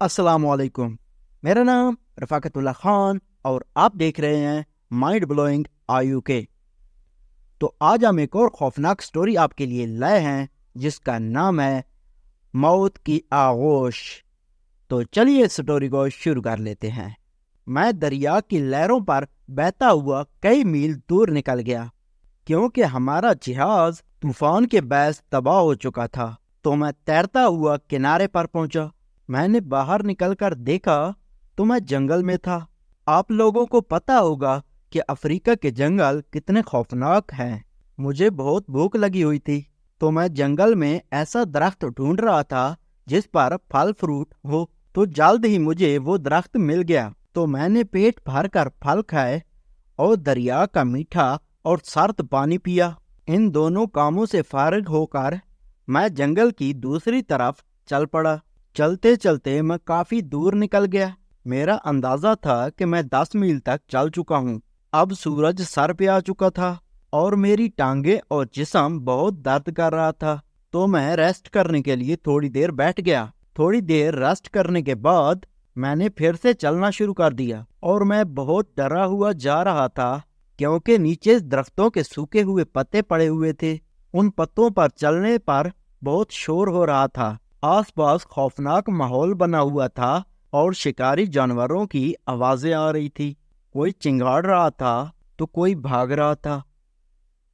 अस्सलामुअलैकुम। मेरा नाम रफ़ाकतुल्लाह खान और आप देख रहे हैं माइंड ब्लोइंग आयुके। तो आज हम एक और खौफनाक स्टोरी आपके लिए लाए हैं जिसका नाम है मौत की आगोश। तो चलिए इस स्टोरी को शुरू कर लेते हैं। मैं दरिया की लहरों पर बहता हुआ कई मील दूर निकल गया क्योंकि हमारा जहाज तूफान के बहस तबाह हो चुका था। तो मैं तैरता हुआ किनारे पर पहुंचा। मैंने बाहर निकलकर देखा तो मैं जंगल में था। आप लोगों को पता होगा कि अफ्रीका के जंगल कितने खौफनाक हैं। मुझे बहुत भूख लगी हुई थी तो मैं जंगल में ऐसा दरख्त ढूंढ रहा था जिस पर फल फ्रूट हो। तो जल्द ही मुझे वो दरख्त मिल गया। तो मैंने पेट भर कर फल खाए और दरिया का मीठा और सर्द पानी पिया। इन दोनों कामों से फारिग होकर मैं जंगल की दूसरी तरफ चल पड़ा। चलते चलते मैं काफी दूर निकल गया। मेरा अंदाजा था कि मैं 10 मील तक चल चुका हूँ। अब सूरज सर पे आ चुका था और मेरी टांगे और जिस्म बहुत दर्द कर रहा था। तो मैं रेस्ट करने के लिए थोड़ी देर बैठ गया। थोड़ी देर रेस्ट करने के बाद मैंने फिर से चलना शुरू कर दिया और मैं बहुत डरा हुआ जा रहा था क्योंकि नीचे दरख्तों के सूखे हुए पत्ते पड़े हुए थे। उन पत्तों पर चलने पर बहुत शोर हो रहा था। आसपास खौफनाक माहौल बना हुआ था और शिकारी जानवरों की आवाजें आ रही थी। कोई चिंगाड़ रहा था तो कोई भाग रहा था।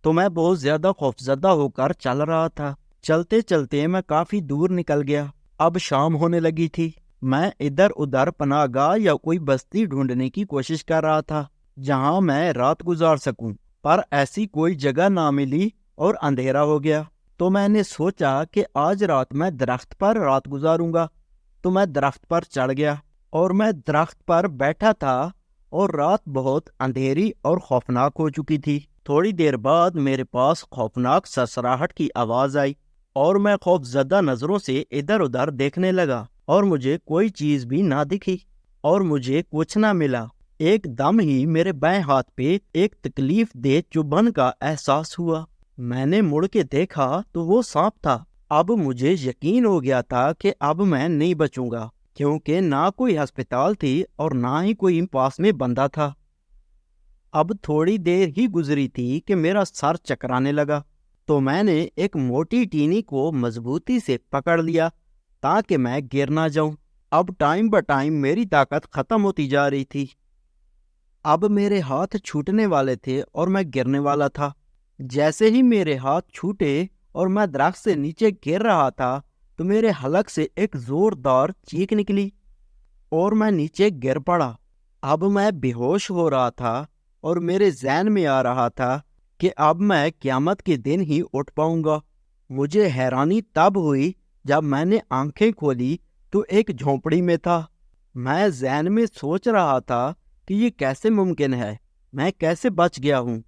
तो मैं बहुत ज्यादा खौफजदा होकर चल रहा था। चलते चलते मैं काफी दूर निकल गया। अब शाम होने लगी थी। मैं इधर उधर पनाहगाह या कोई बस्ती ढूंढने की कोशिश कर रहा था जहां मैं रात गुजार सकूं, पर ऐसी कोई जगह ना मिली और अंधेरा हो गया। तो मैंने सोचा कि आज रात मैं दरख्त पर रात गुजारूंगा। तो मैं दरख्त पर चढ़ गया और मैं दरख्त पर बैठा था और रात बहुत अंधेरी और खौफनाक हो चुकी थी। थोड़ी देर बाद मेरे पास खौफनाक सरसराहट की आवाज आई और मैं खौफजदा नजरों से इधर उधर देखने लगा और मुझे कोई चीज भी ना दिखी और मुझे कुछ ना मिला। एकदम ही मेरे बाएं हाथ पे एक तकलीफ दे चुभन का एहसास हुआ। मैंने मुड़ के देखा तो वो सांप था। अब मुझे यकीन हो गया था कि अब मैं नहीं बचूंगा क्योंकि ना कोई अस्पताल थी और ना ही कोई पास में बंदा था। अब थोड़ी देर ही गुजरी थी कि मेरा सर चकराने लगा। तो मैंने एक मोटी टीनी को मजबूती से पकड़ लिया ताकि मैं गिर ना जाऊं। अब टाइम ब टाइम मेरी ताकत खत्म होती जा रही थी। अब मेरे हाथ छूटने वाले थे और मैं गिरने वाला था। जैसे ही मेरे हाथ छूटे और मैं दरख्त से नीचे गिर रहा था तो मेरे हलक से एक जोरदार चीख निकली और मैं नीचे गिर पड़ा। अब मैं बेहोश हो रहा था और मेरे ज़हन में आ रहा था कि अब मैं क़यामत के दिन ही उठ पाऊंगा। मुझे हैरानी तब हुई जब मैंने आंखें खोली तो एक झोंपड़ी में था। मैं ज़हन में सोच रहा था कि ये कैसे मुमकिन है, मैं कैसे बच गया हूँ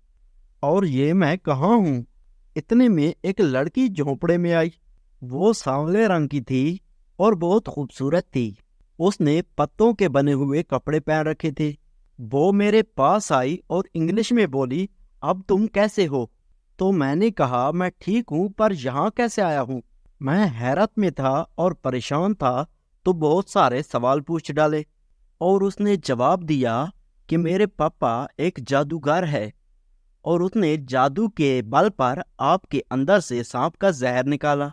और ये मैं कहाँ हूँ। इतने में एक लड़की झोंपड़े में आई। वो सांवले रंग की थी और बहुत खूबसूरत थी। उसने पत्तों के बने हुए कपड़े पहन रखे थे। वो मेरे पास आई और इंग्लिश में बोली, अब तुम कैसे हो? तो मैंने कहा, मैं ठीक हूँ, पर यहाँ कैसे आया हूँ? मैं हैरत में था और परेशान था तो बहुत सारे सवाल पूछ डाले और उसने जवाब दिया कि मेरे पापा एक जादूगर है और उसने जादू के बल पर आपके अंदर से सांप का जहर निकाला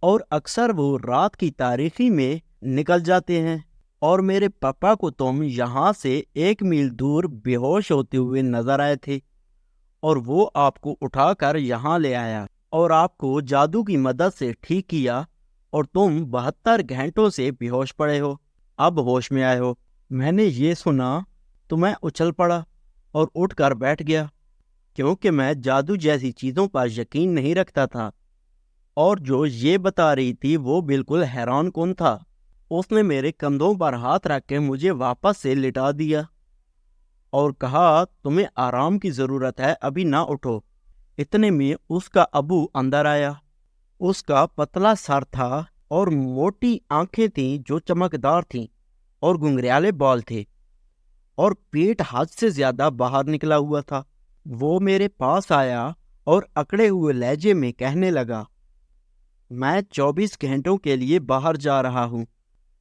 और अक्सर वो रात की तारीकी में निकल जाते हैं और मेरे पापा को तुम यहाँ से 1 मील दूर बेहोश होते हुए नजर आए थे और वो आपको उठाकर यहाँ ले आया और आपको जादू की मदद से ठीक किया और तुम 72 घंटों से बेहोश पड़े हो, अब होश में आए हो। मैंने ये सुना तो मैं उछल पड़ा और उठकर बैठ गया क्योंकि मैं जादू जैसी चीज़ों पर यकीन नहीं रखता था और जो ये बता रही थी वो बिल्कुल हैरान कुन था। उसने मेरे कंधों पर हाथ रख के मुझे वापस से लिटा दिया और कहा, तुम्हें आराम की ज़रूरत है, अभी ना उठो। इतने में उसका अबू अंदर आया। उसका पतला सर था और मोटी आंखें थीं जो चमकदार थीं और घुंघराले बाल थे और पेट हद से ज्यादा बाहर निकला हुआ था। वो मेरे पास आया और अकड़े हुए लहजे में कहने लगा, मैं 24 घंटों के लिए बाहर जा रहा हूँ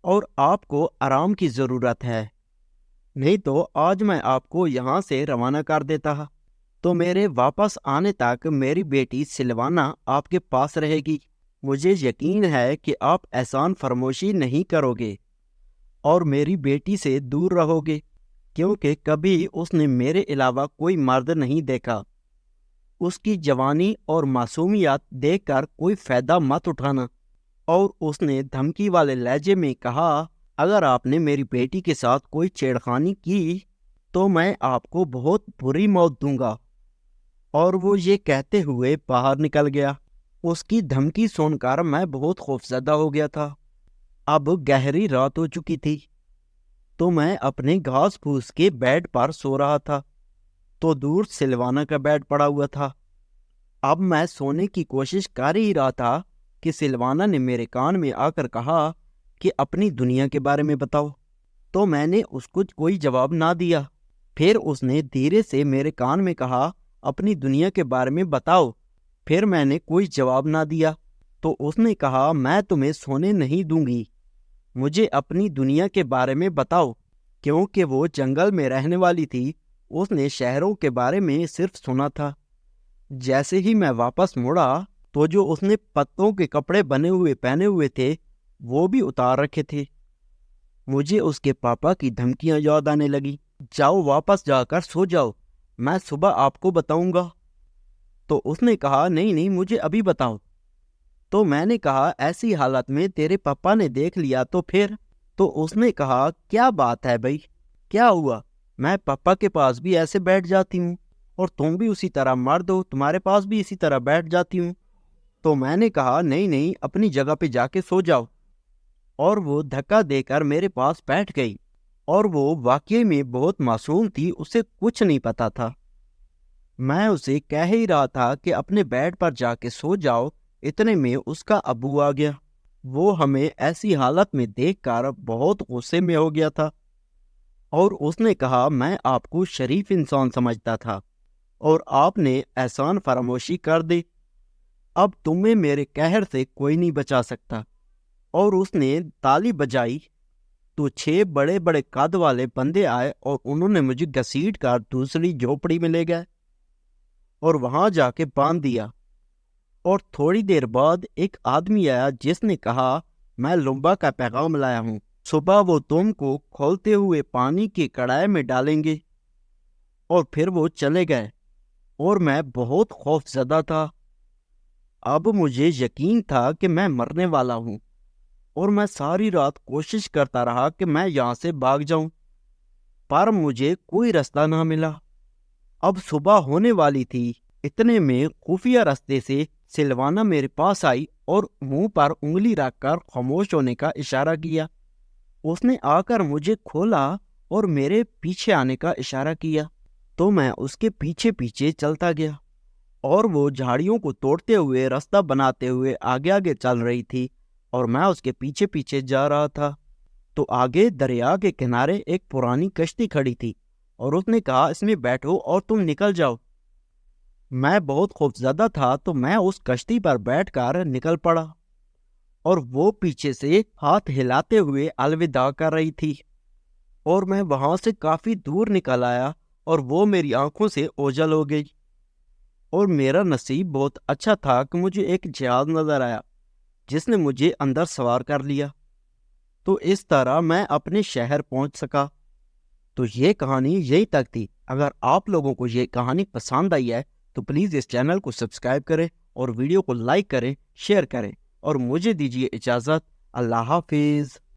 اور آپ کو آرام کی ضرورت ہے، نہیں تو آج میں آپ کو یہاں سے روانہ کر دیتا۔ تو میرے واپس آنے تک میری بیٹی سلوانا آپ کے پاس رہے گی۔ مجھے یقین ہے کہ آپ احسان فراموشی نہیں کرو گے اور میری بیٹی سے دور رہو گے، کیونکہ کبھی اس نے میرے علاوہ کوئی مرد نہیں دیکھا۔ اس کی جوانی اور معصومیت دیکھ کر کوئی فائدہ مت اٹھانا۔ اور اس نے دھمکی والے لہجے میں کہا، اگر آپ نے میری بیٹی کے ساتھ کوئی چھیڑخانی کی تو میں آپ کو بہت بری موت دوں گا۔ اور وہ یہ کہتے ہوئے باہر نکل گیا۔ اس کی دھمکی سن کر میں بہت خوفزدہ ہو گیا تھا۔ اب گہری رات ہو چکی تھی، تو میں اپنے گھاس پھوس کے بیڈ پر سو رہا تھا، تو دور سلوانا کا بیڈ پڑا ہوا تھا۔ اب میں سونے کی کوشش کر ہی رہا تھا کہ سلوانا نے میرے کان میں آ کر کہا کہ اپنی دنیا کے بارے میں بتاؤ۔ تو میں نے اس کو کوئی جواب نہ دیا۔ پھر اس نے دھیرے سے میرے کان میں کہا، اپنی دنیا کے بارے میں بتاؤ۔ پھر میں نے کوئی جواب نہ دیا۔ تو اس نے کہا، میں تمہیں سونے نہیں دوں گی، مجھے اپنی دنیا کے بارے میں بتاؤ۔ کیونکہ وہ جنگل میں رہنے والی تھی، اس نے شہروں کے بارے میں صرف سنا تھا۔ جیسے ہی میں واپس مڑا تو جو اس نے پتوں کے کپڑے بنے ہوئے پہنے ہوئے تھے وہ بھی اتار رکھے تھے۔ مجھے اس کے پاپا کی دھمکیاں یاد آنے لگی، جاؤ واپس جا کر سو جاؤ، میں صبح آپ کو بتاؤں گا۔ تو اس نے کہا، نہیں مجھے ابھی بتاؤ۔ تو میں نے کہا، ایسی حالت میں تیرے پاپا نے دیکھ لیا تو پھر؟ تو اس نے کہا، کیا بات ہے بھائی، کیا ہوا؟ میں پاپا کے پاس بھی ایسے بیٹھ جاتی ہوں، اور تم بھی اسی طرح مرد ہو، تمہارے پاس بھی اسی طرح بیٹھ جاتی ہوں۔ تو میں نے کہا، نہیں اپنی جگہ پہ جا کے سو جاؤ۔ اور وہ دھکا دے کر میرے پاس بیٹھ گئی، اور وہ واقعی میں بہت معصوم تھی، اسے کچھ نہیں پتا تھا۔ میں اسے کہہ ہی رہا تھا کہ اپنے بیڈ پر جا کے سو جاؤ، اتنے میں اس کا ابو آ گیا۔ وہ ہمیں ایسی حالت میں دیکھ کر بہت غصے میں ہو گیا تھا، اور اس نے کہا، میں آپ کو شریف انسان سمجھتا تھا اور آپ نے احسان فراموشی کر دی، اب تمہیں میرے قہر سے کوئی نہیں بچا سکتا۔ اور اس نے تالی بجائی تو 6 بڑے بڑے قد والے بندے آئے، اور انہوں نے مجھے گھسیٹ کر دوسری جھوپڑی میں لے گئے اور وہاں جا کے باندھ دیا۔ اور تھوڑی دیر بعد ایک آدمی آیا جس نے کہا، میں لمبا کا پیغام لایا ہوں، صبح وہ تم کو کھولتے ہوئے پانی کی کڑائی میں ڈالیں گے۔ اور پھر وہ چلے گئے، اور میں بہت خوف زدہ تھا۔ اب مجھے یقین تھا کہ میں مرنے والا ہوں، اور میں ساری رات کوشش کرتا رہا کہ میں یہاں سے بھاگ جاؤں، پر مجھے کوئی راستہ نہ ملا۔ اب صبح ہونے والی تھی، اتنے میں خفیہ راستے سے سلوانا میرے پاس آئی اور منہ پر انگلی رکھ کر خاموش ہونے کا اشارہ کیا۔ اس نے آ کر مجھے کھولا اور میرے پیچھے آنے کا اشارہ کیا، تو میں اس کے پیچھے پیچھے چلتا گیا، اور وہ جھاڑیوں کو توڑتے ہوئے راستہ بناتے ہوئے آگے آگے چل رہی تھی، اور میں اس کے پیچھے پیچھے جا رہا تھا۔ تو آگے دریا کے کنارے ایک پرانی کشتی کھڑی تھی، اور اس نے کہا، اس میں بیٹھو اور تم نکل جاؤ۔ میں بہت خوفزدہ تھا، تو میں اس کشتی پر بیٹھ کر نکل پڑا، اور وہ پیچھے سے ہاتھ ہلاتے ہوئے الوداع کر رہی تھی، اور میں وہاں سے کافی دور نکل آیا، اور وہ میری آنکھوں سے اوجھل ہو گئی۔ اور میرا نصیب بہت اچھا تھا کہ مجھے ایک جہاز نظر آیا جس نے مجھے اندر سوار کر لیا، تو اس طرح میں اپنے شہر پہنچ سکا۔ تو یہ کہانی یہی تک تھی۔ اگر آپ لوگوں کو یہ کہانی پسند آئی ہے تو پلیز اس چینل کو سبسکرائب کریں، اور ویڈیو کو لائک کریں، شیئر کریں، اور مجھے دیجیے اجازت۔ اللہ حافظ۔